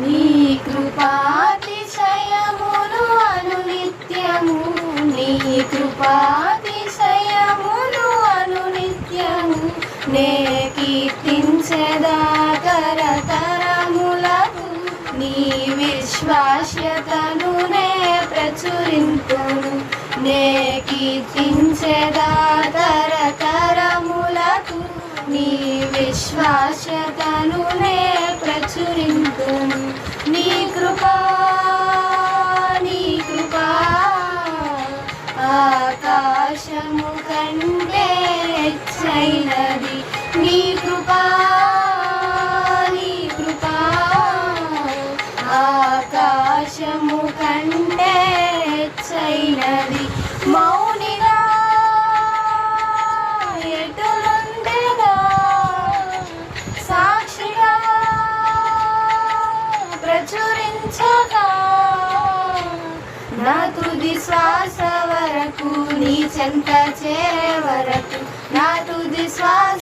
నీ కృపాతిశయములు అనునిత్యము, నీ కృపాతిశయములు అనునిత్యము నే కీర్తించెదా తరతరములకు. నీ విశ్వాస్యతను నే ప్రచురింతును, నే కీర్తించెదా తరతరములకు. నీ విశ్వాస్యతను నే ప్రచురింతును. నీ కృపా నీ కృపా ఆకాశము కంటే హెచ్చైనది. నీ కృపా నీ కృపా ఆకాశము కంటే హెచ్చైనది. మౌనిగా ఎటులుండెదా, సాక్షిగా ప్రచురించగా, నా తుది శ్వాస వరకు నీ చెంత చేరే వరకు, నా తుది శ్వాస